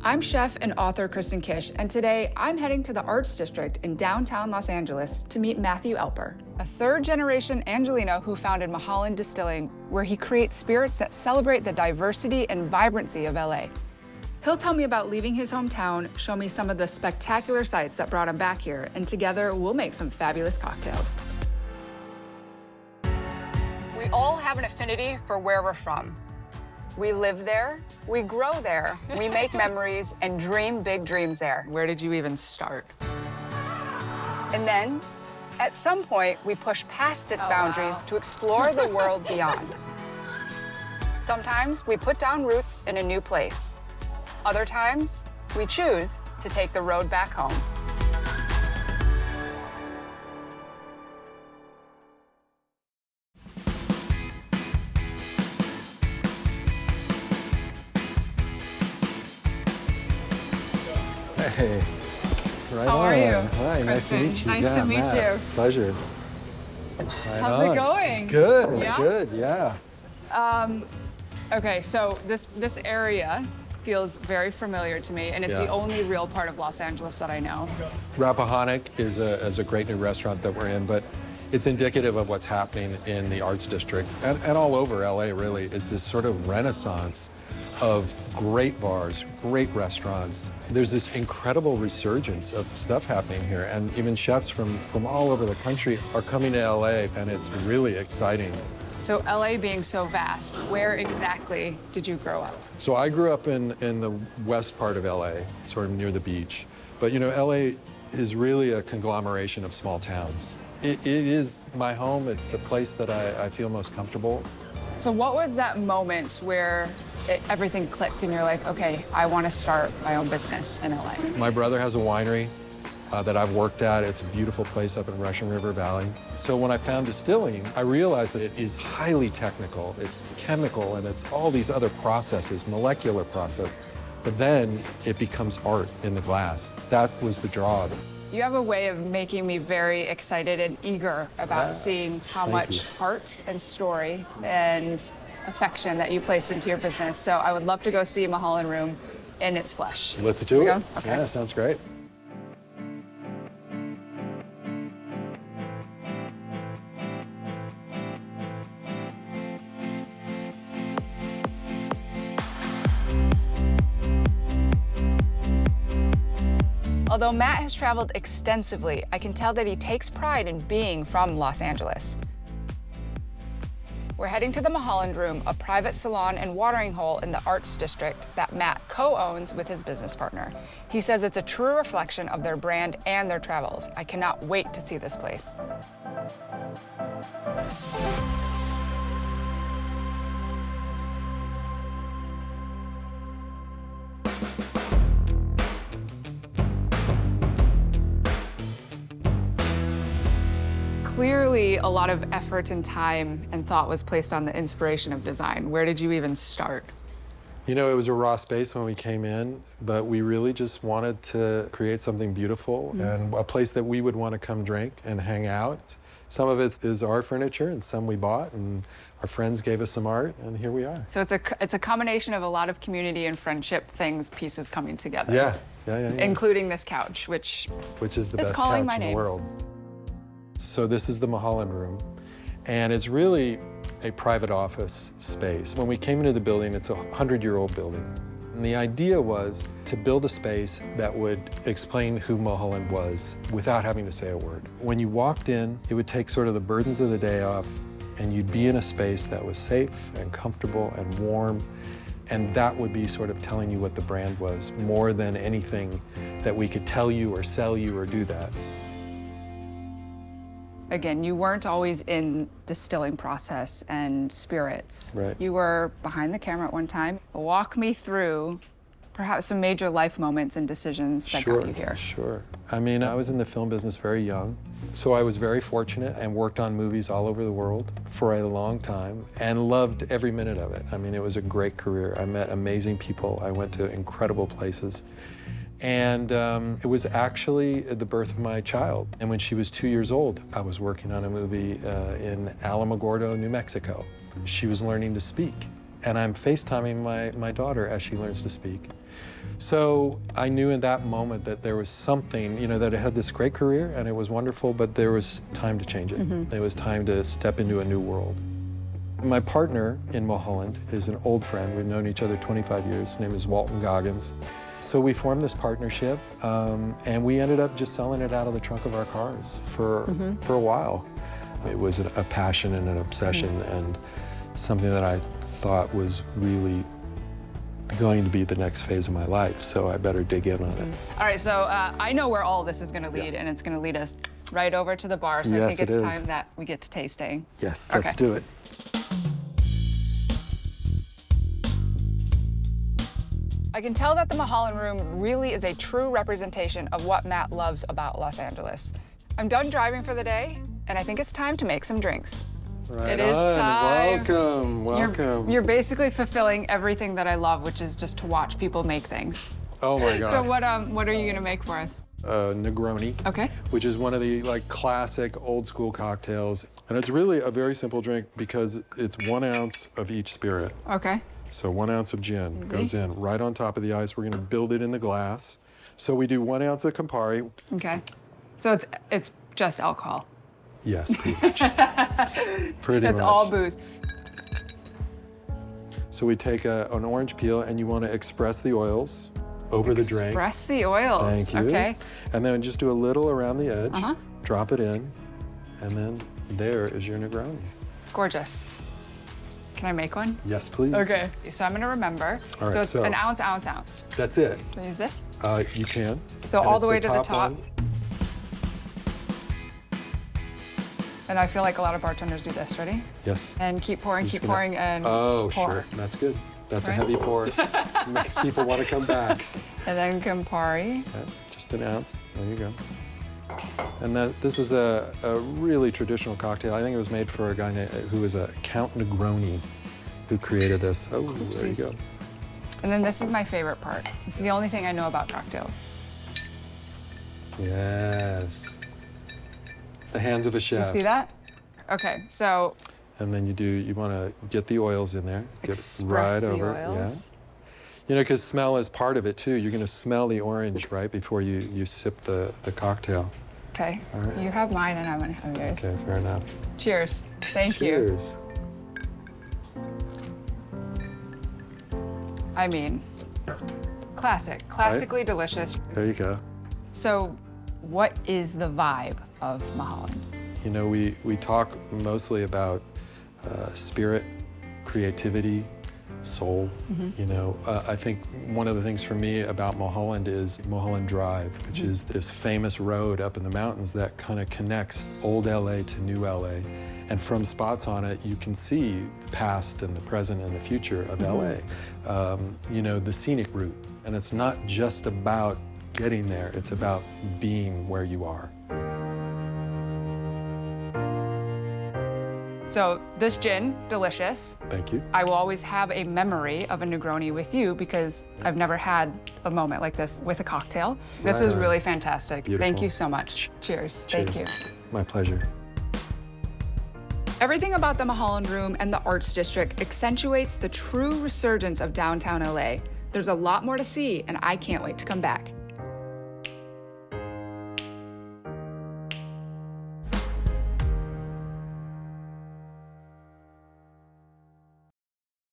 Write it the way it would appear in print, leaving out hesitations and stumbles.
I'm chef and author Kristen Kish, and today I'm heading to the Arts District in downtown Los Angeles to meet Matthew Alper, a third-generation Angeleno who founded Mulholland Distilling, where he creates spirits that celebrate the diversity and vibrancy of LA. He'll tell me about leaving his hometown, show me some of the spectacular sights that brought him back here, and together we'll make some fabulous cocktails. We all have an affinity for where we're from. We live there, we grow there, we make memories, and dream big dreams there. Where did you even start? And then, at some point, we push past its boundaries to explore the world beyond. Sometimes we put down roots in a new place. Other times, we choose to take the road back home. Hey, right How are you? Hi, nice to meet you. Nice to meet you. Pleasure. How's it going? It's good, Yeah? good, yeah. Okay, so this area feels very familiar to me, and it's the Yeah. only real part of Los Angeles that I know. Rappahannock is a great new restaurant that we're in, but it's indicative of what's happening in the Arts District and all over LA, really, is this sort of renaissance of great bars, great restaurants. There's this incredible resurgence of stuff happening here, and even chefs from all over the country are coming to LA, and it's really exciting. So LA being so vast, where exactly did you grow up? So I grew up in the west part of LA, sort of near the beach. But you know, LA is really a conglomeration of small towns. It is my home, it's the place that I feel most comfortable. So what was that moment where everything clicked and you're like, okay, I want to start my own business in LA? My brother has a winery that I've worked at. It's a beautiful place up in Russian River Valley. So when I found distilling, I realized that it is highly technical. It's chemical and it's all these other processes, molecular process. But then it becomes art in the glass. That was the draw. You have a way of making me very excited and eager about seeing how much heart and story and affection that you place into your business. So I would love to go see Mulholland Room in its flesh. Let's do it. Okay. Yeah, sounds great. Although Matt has traveled extensively, I can tell that he takes pride in being from Los Angeles. We're heading to the Mulholland Room, a private salon and watering hole in the Arts District that Matt co-owns with his business partner. He says it's a true reflection of their brand and their travels. I cannot wait to see this place. Clearly, a lot of effort and time and thought was placed on the inspiration of design. Where did you even start? You know, it was a raw space when we came in, but we really just wanted to create something beautiful and a place that we would want to come drink and hang out. Some of it is our furniture and some we bought, and our friends gave us some art, and here we are. So it's a combination of a lot of community and friendship pieces coming together. Yeah. Including this couch, which is the is best calling couch my in the name. world. So this is the Mulholland Room, and it's really a private office space. When we came into the building, it's a 100-year-old building. And the idea was to build a space that would explain who Mulholland was without having to say a word. When you walked in, it would take sort of the burdens of the day off, and you'd be in a space that was safe and comfortable and warm, and that would be sort of telling you what the brand was, more than anything that we could tell you or sell you or do that. Again, you weren't always in distilling process and spirits. Right. You were behind the camera at one time. Walk me through perhaps some major life moments and decisions that got you here. Sure. I mean, I was in the film business very young, so I was very fortunate and worked on movies all over the world for a long time and loved every minute of it. I mean, it was a great career. I met amazing people. I went to incredible places. And it was actually the birth of my child. And when she was 2 years old, I was working on a movie in Alamogordo, New Mexico. She was learning to speak. And I'm FaceTiming my daughter as she learns to speak. So I knew in that moment that there was something, you know, that I had this great career and it was wonderful, but there was time to change it. It was time to step into a new world. My partner in Mulholland is an old friend. We've known each other 25 years. His name is Walton Goggins. So we formed this partnership, and we ended up just selling it out of the trunk of our cars for a while. It was a passion and an obsession and something that I thought was really going to be the next phase of my life, so I better dig in on it. All right, so I know where all this is going to lead, and it's going to lead us right over to the bar, so I think it's time that we get to tasting. Yes, let's do it. I can tell that the Mulholland Room really is a true representation of what Matt loves about Los Angeles. I'm done driving for the day, and I think it's time to make some drinks. Right it is on. time. Welcome, welcome. You're basically fulfilling everything that I love, which is just to watch people make things. Oh my God. So what are you gonna make for us? Negroni. Okay. Which is one of the classic old school cocktails. And it's really a very simple drink because it's 1 ounce of each spirit. Okay. So 1 ounce of gin goes in right on top of the ice. We're gonna build it in the glass. So we do 1 ounce of Campari. Okay. So it's just alcohol. Yes, pretty much. Pretty That's much. all booze. So we take an orange peel and you want to express the oils over the drink. Express the oils. Thank you. Okay. And then just do a little around the edge. Drop it in, and then there is your Negroni. Gorgeous. Can I make one? Yes, please. Okay. So I'm gonna remember. All right, so it's so an ounce. That's it. Do I use this? You can. So And all it's the way to the top. one. And I feel like a lot of bartenders do this. Ready? Yes. And keep pouring, Just keep gonna- pouring, and Oh, pour. sure. That's good. That's Right? a heavy pour. Makes people want to come back. And then Campari. Yeah, just an ounce. There you go. And this is a really traditional cocktail. I think it was made for a guy who was a Count Negroni who created this. Oh, there you go. And then this is my favorite part. This is the only thing I know about cocktails. Yes. The hands of a chef. You see that? Okay, so And then you want to get the oils in there. express Get right the over. oils. Yeah. You know, because smell is part of it too. You're going to smell the orange right before you sip the cocktail. Okay. All right. You have mine and I'm gonna have yours. Okay, fair enough. Cheers. Thank you. Cheers. I mean, classic. Classically delicious. There you go. So, what is the vibe of Mulholland? You know, we talk mostly about spirit, creativity, soul. You know, I think one of the things for me about Mulholland is Mulholland Drive, which is this famous road up in the mountains that kind of connects old LA to new LA. And from spots on it, you can see the past and the present and the future of LA. You know, the scenic route. And it's not just about getting there, it's about being where you are. So, this gin, delicious. Thank you. I will always have a memory of a Negroni with you because I've never had a moment like this with a cocktail. This is really fantastic. Beautiful. Thank you so much. Cheers. Thank you. My pleasure. Everything about the Mulholland Room and the Arts District accentuates the true resurgence of downtown LA. There's a lot more to see, and I can't wait to come back.